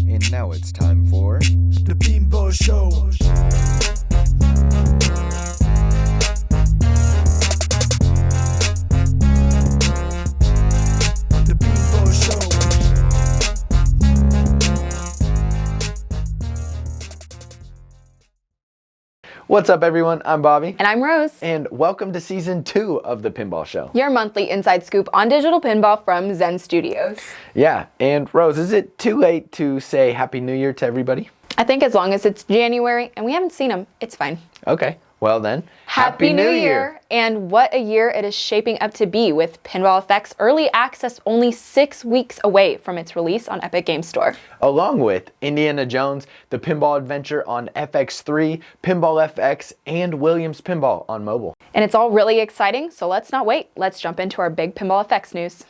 And now it's time for the Pinball Show. The Pinball Show. What's up, everyone? I'm Bobby. And I'm Rose. And welcome to Season 2 of the Pinball Show. Your monthly inside scoop on digital pinball from Zen Studios. Yeah, and Rose, is it too late to say Happy New Year to everybody? I think as long as it's January and we haven't seen them, it's fine. Okay, well then, Happy New Year! And what a year it is shaping up to be, with Pinball FX early access only 6 weeks away from its release on Epic Games Store. Along with Indiana Jones, the Pinball Adventure on FX3, Pinball FX, and Williams Pinball on mobile. And it's all really exciting, so let's not wait. Let's jump into our big Pinball FX news.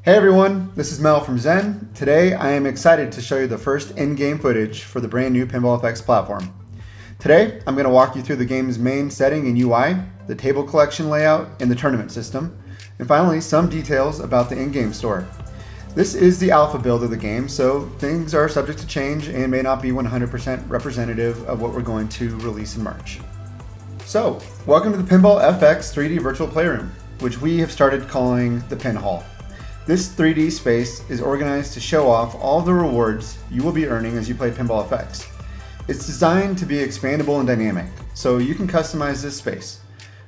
Hey everyone, this is Mel from Zen. Today I am excited to show you the first in-game footage for the brand new Pinball FX platform. Today I'm going to walk you through the game's main setting and UI, the table collection layout, and the tournament system, and finally some details about the in-game store. This is the alpha build of the game, so things are subject to change and may not be 100% representative of what we're going to release in March. So, welcome to the Pinball FX 3D Virtual Playroom, which we have started calling the Pin Hall. This 3D space is organized to show off all the rewards you will be earning as you play Pinball FX. It's designed to be expandable and dynamic, so you can customize this space.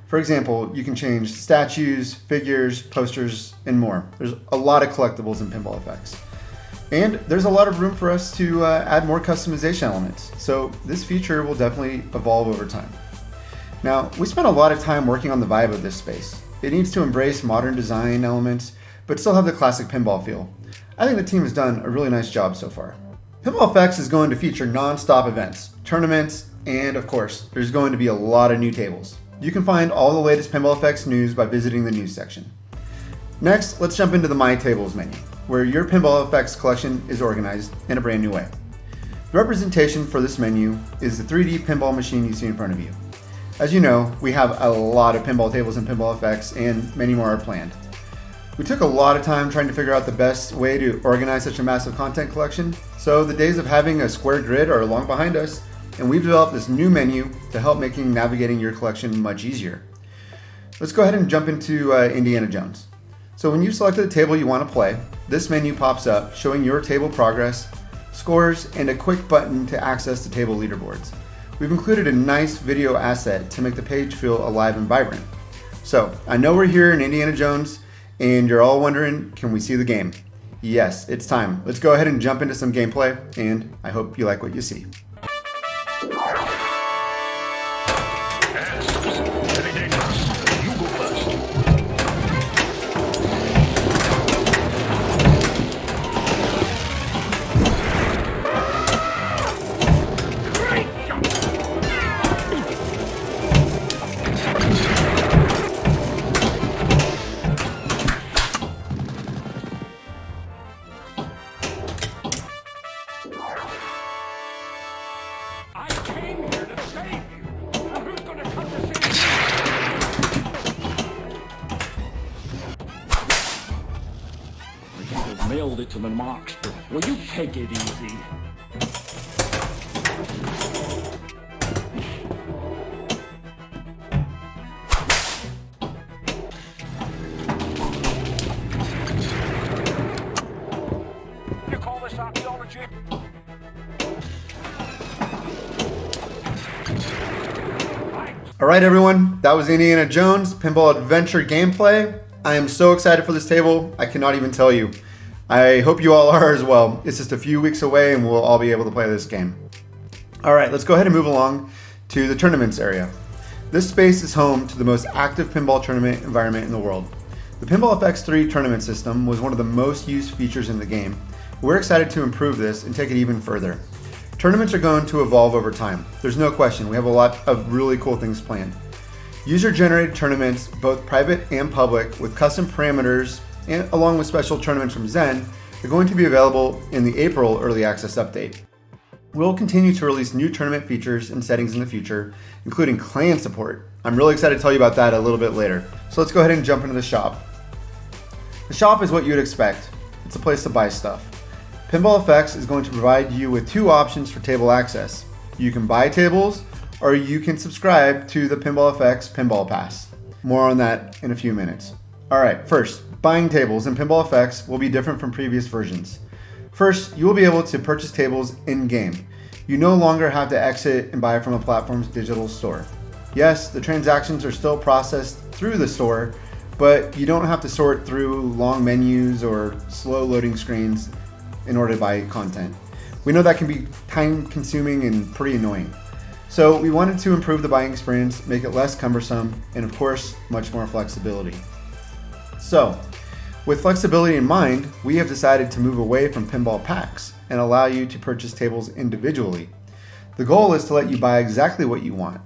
For example, you can change statues, figures, posters, and more. There's a lot of collectibles in Pinball FX. And there's a lot of room for us to add more customization elements, so this feature will definitely evolve over time. Now, we spent a lot of time working on the vibe of this space. It needs to embrace modern design elements, but still have the classic pinball feel. I think the team has done a really nice job so far. Pinball FX is going to feature non-stop events, tournaments, and of course, there's going to be a lot of new tables. You can find all the latest Pinball FX news by visiting the news section. Next, let's jump into the My Tables menu, where your Pinball FX collection is organized in a brand new way. The representation for this menu is the 3D pinball machine you see in front of you. As you know, we have a lot of pinball tables in Pinball FX, and many more are planned. We took a lot of time trying to figure out the best way to organize such a massive content collection, so the days of having a square grid are long behind us, and we've developed this new menu to help making navigating your collection much easier. Let's go ahead and jump into Indiana Jones. So when you selected the table you want to play, this menu pops up showing your table progress, scores, and a quick button to access the table leaderboards. We've included a nice video asset to make the page feel alive and vibrant. So I know we're here in Indiana Jones, and you're all wondering, can we see the game? Yes, it's time. Let's go ahead and jump into some gameplay, and I hope you like what you see. I came here to save you. Now who's gonna come to see me? You have mailed it to the monster. Will you take it easy? You call this archaeology? Alright everyone, that was Indiana Jones Pinball Adventure gameplay. I am so excited for this table, I cannot even tell you. I hope you all are as well. It's just a few weeks away and we'll all be able to play this game. Alright, let's go ahead and move along to the tournaments area. This space is home to the most active pinball tournament environment in the world. The Pinball FX3 tournament system was one of the most used features in the game. We're excited to improve this and take it even further. Tournaments are going to evolve over time. There's no question, we have a lot of really cool things planned. User-generated tournaments, both private and public, with custom parameters, and along with special tournaments from Zen, are going to be available in the April Early Access Update. We'll continue to release new tournament features and settings in the future, including clan support. I'm really excited to tell you about that a little bit later. So let's go ahead and jump into the shop. The shop is what you'd expect. It's a place to buy stuff. Pinball FX is going to provide you with two options for table access. You can buy tables, or you can subscribe to the Pinball FX Pinball Pass. More on that in a few minutes. Alright, first, buying tables in Pinball FX will be different from previous versions. First, you will be able to purchase tables in-game. You no longer have to exit and buy from a platform's digital store. Yes, the transactions are still processed through the store, but you don't have to sort through long menus or slow loading screens in order to buy content. We know that can be time consuming and pretty annoying. So we wanted to improve the buying experience, make it less cumbersome, and of course, much more flexibility. So, with flexibility in mind, we have decided to move away from pinball packs and allow you to purchase tables individually. The goal is to let you buy exactly what you want.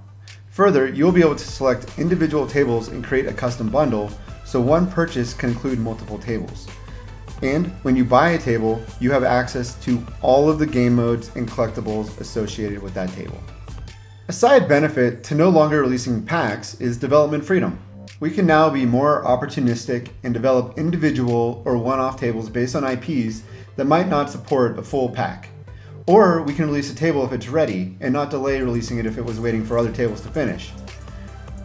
Further, you'll be able to select individual tables and create a custom bundle, so one purchase can include multiple tables. And when you buy a table, you have access to all of the game modes and collectibles associated with that table. A side benefit to no longer releasing packs is development freedom. We can now be more opportunistic and develop individual or one-off tables based on IPs that might not support a full pack. Or we can release a table if it's ready and not delay releasing it if it was waiting for other tables to finish.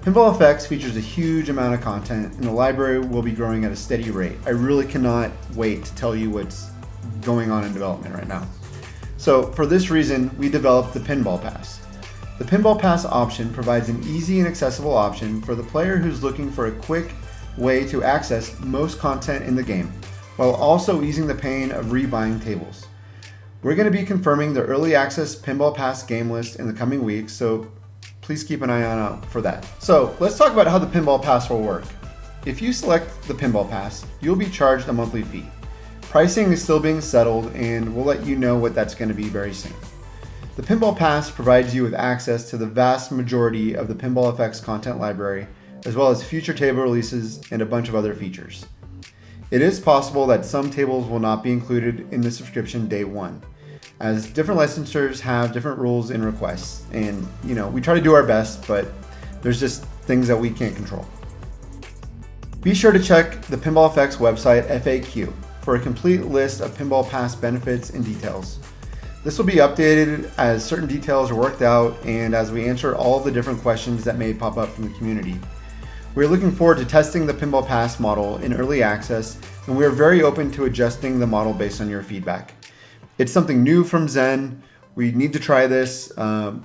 Pinball FX features a huge amount of content and the library will be growing at a steady rate. I really cannot wait to tell you what's going on in development right now. So for this reason, we developed the Pinball Pass. The Pinball Pass option provides an easy and accessible option for the player who's looking for a quick way to access most content in the game, while also easing the pain of rebuying tables. We're going to be confirming the early access Pinball Pass game list in the coming weeks, so please keep an eye out for that. So let's talk about how the Pinball Pass will work. If you select the Pinball Pass, you'll be charged a monthly fee. Pricing is still being settled and we'll let you know what that's going to be very soon. The Pinball Pass provides you with access to the vast majority of the Pinball FX content library, as well as future table releases and a bunch of other features. It is possible that some tables will not be included in the subscription day one, as different licensors have different rules and requests. And we try to do our best, but there's just things that we can't control. Be sure to check the Pinball FX website FAQ for a complete list of Pinball Pass benefits and details. This will be updated as certain details are worked out and as we answer all of the different questions that may pop up from the community. We're looking forward to testing the Pinball Pass model in early access, and we are very open to adjusting the model based on your feedback. It's something new from Zen. We need to try this.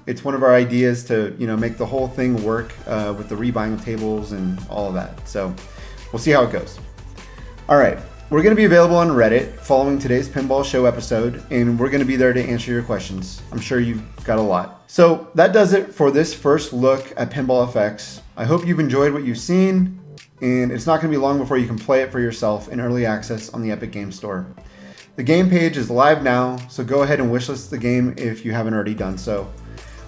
It's one of our ideas to make the whole thing work with the rebuying of tables and all of that. So we'll see how it goes. All right, we're going to be available on Reddit following today's Pinball Show episode, and we're going to be there to answer your questions. I'm sure you've got a lot. So that does it for this first look at Pinball FX. I hope you've enjoyed what you've seen, and it's not going to be long before you can play it for yourself in early access on the Epic Games Store. The game page is live now, so go ahead and wishlist the game if you haven't already done so.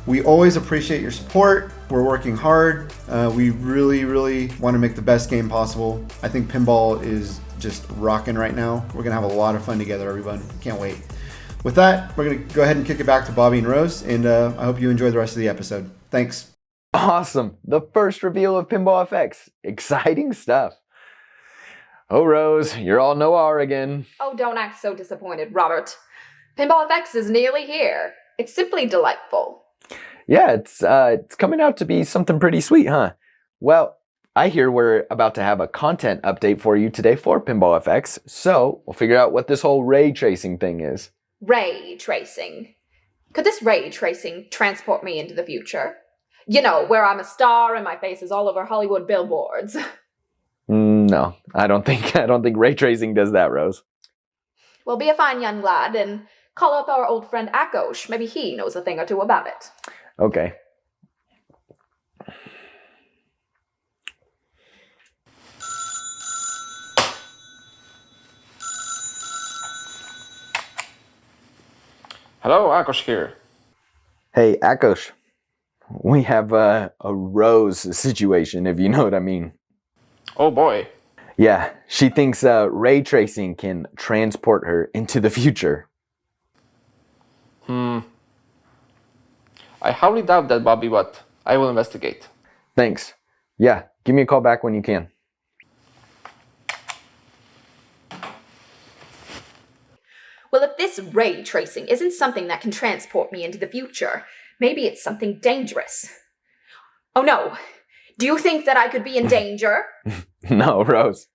We always appreciate your support. We're working hard. We really want to make the best game possible. I think pinball is just rocking right now. We're going to have a lot of fun together, everyone. Can't wait. With that, we're going to go ahead and kick it back to Bobby and Rose, and I hope you enjoy the rest of the episode. Thanks. Awesome. The first reveal of Pinball FX. Exciting stuff. Oh, Rose, you're all Noir again. Oh, don't act so disappointed, Robert. Pinball FX is nearly here. It's simply delightful. Yeah, it's coming out to be something pretty sweet, huh? Well, I hear we're about to have a content update for you today for Pinball FX, so we'll figure out what this whole ray tracing thing is. Ray tracing. Could this ray tracing transport me into the future? Where I'm a star and my face is all over Hollywood billboards. No, I don't think ray tracing does that, Rose. Well, be a fine young lad and call up our old friend Akosh. Maybe he knows a thing or two about it. Okay. Hello, Akosh here. Hey, Akosh. We have a Rose situation, if you know what I mean. Oh boy. Yeah, she thinks ray tracing can transport her into the future. I highly doubt that, Bobby, but I will investigate. Thanks. Yeah, give me a call back when you can. Well, if this this ray tracing isn't something that can transport me into the future, maybe it's something dangerous. Oh no, do you think that I could be in danger? No, Rose.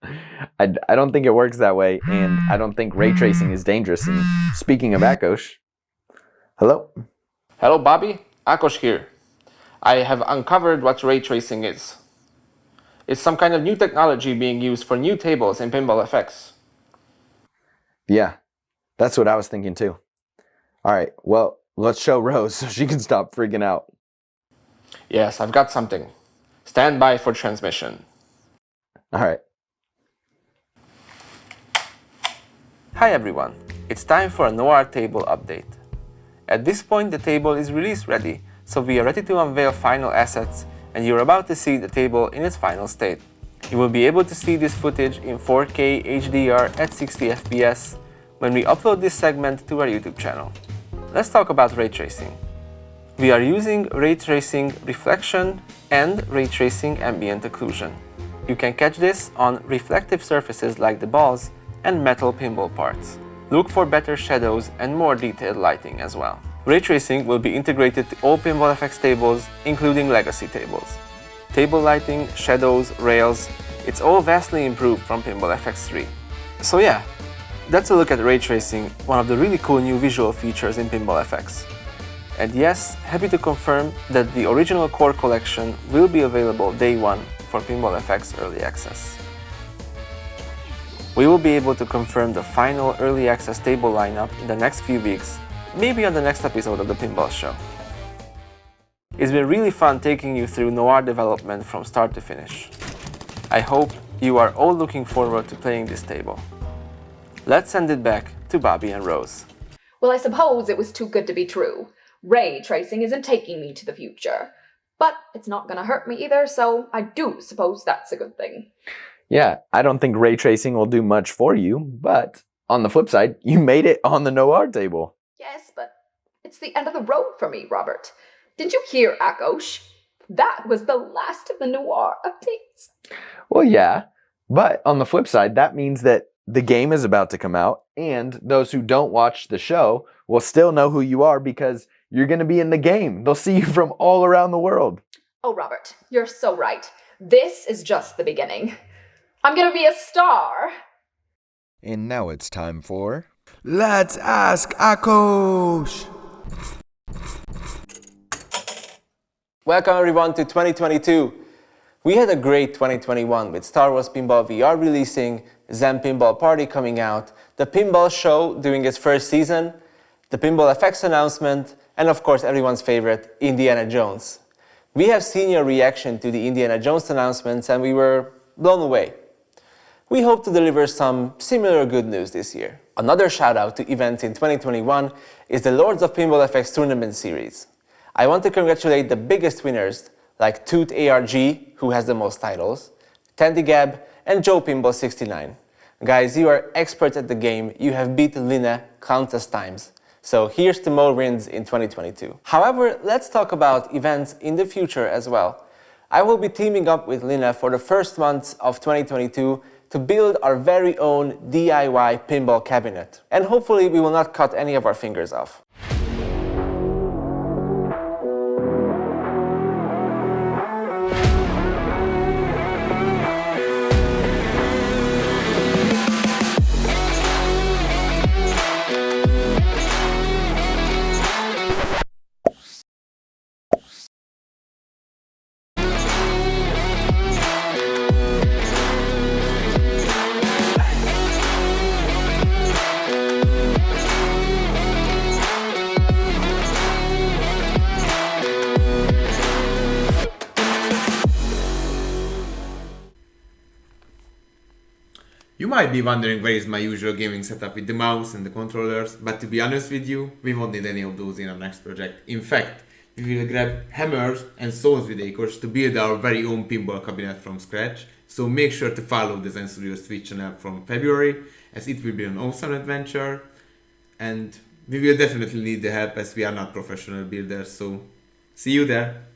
I don't think it works that way, and I don't think ray tracing is dangerous. And speaking of Akosh, hello? Hello, Bobby. Akosh here. I have uncovered what ray tracing is. It's some kind of new technology being used for new tables in Pinball FX. Yeah, that's what I was thinking too. All right, well, let's show Rose so she can stop freaking out. Yes, I've got something. Stand by for transmission. All right. Hi everyone. It's time for a Noir table update. At this point, the table is release ready, so we are ready to unveil final assets, and you're about to see the table in its final state. You will be able to see this footage in 4K HDR at 60 FPS when we upload this segment to our YouTube channel. Let's talk about ray tracing. We are using ray tracing reflection and ray tracing ambient occlusion. You can catch this on reflective surfaces like the balls and metal pinball parts. Look for better shadows and more detailed lighting as well. Ray tracing will be integrated to all Pinball FX tables, including legacy tables. Table lighting, shadows, rails, it's all vastly improved from Pinball FX 3. So yeah, that's a look at ray tracing, one of the really cool new visual features in Pinball FX. And yes, happy to confirm that the original core collection will be available day one for Pinball FX Early Access. We will be able to confirm the final Early Access table lineup in the next few weeks, maybe on the next episode of the Pinball Show. It's been really fun taking you through Noir development from start to finish. I hope you are all looking forward to playing this table. Let's send it back to Bobby and Rose. Well, I suppose it was too good to be true. Ray tracing isn't taking me to the future. But it's not gonna hurt me either, so I do suppose that's a good thing. Yeah, I don't think ray tracing will do much for you, but on the flip side, you made it on the Noir table. Yes, but it's the end of the road for me, Robert. Didn't you hear, Akosh? That was the last of the Noir updates. Well, yeah, but on the flip side, that means that the game is about to come out, and those who don't watch the show will still know who you are because you're going to be in the game. They'll see you from all around the world. Oh, Robert, you're so right. This is just the beginning. I'm gonna be a star. And now it's time for... Let's ask Akosh! Welcome everyone to 2022. We had a great 2021 with Star Wars Pinball VR releasing, Zen Pinball Party coming out, the Pinball Show doing its first season, the Pinball FX announcement, and of course everyone's favorite, Indiana Jones. We have seen your reaction to the Indiana Jones announcements and we were blown away. We hope to deliver some similar good news this year. Another shout out to events in 2021 is the Lords of Pinball FX Tournament Series. I want to congratulate the biggest winners like Toot ARG, who has the most titles, Tandygab, and Joe Pinball 69. Guys, you are experts at the game, you have beat Lina countless times. So here's to more wins in 2022. However, let's talk about events in the future as well. I will be teaming up with Lina for the first months of 2022 to build our very own DIY pinball cabinet. And hopefully we will not cut any of our fingers off. You might be wondering where is my usual gaming setup with the mouse and the controllers, but to be honest with you, we won't need any of those in our next project. In fact, we will grab hammers and saws with Akosh to build our very own pinball cabinet from scratch, so make sure to follow the Zen Studios Twitch channel from February, as it will be an awesome adventure, and we will definitely need the help as we are not professional builders, so see you there!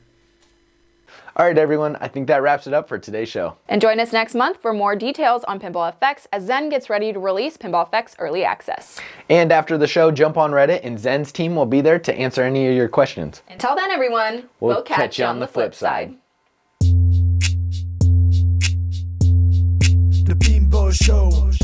All right, everyone, I think that wraps it up for today's show. And join us next month for more details on Pinball FX as Zen gets ready to release Pinball FX Early Access. And after the show, jump on Reddit and Zen's team will be there to answer any of your questions. Until then, everyone, we'll catch you on the flip side. The Pinball Show.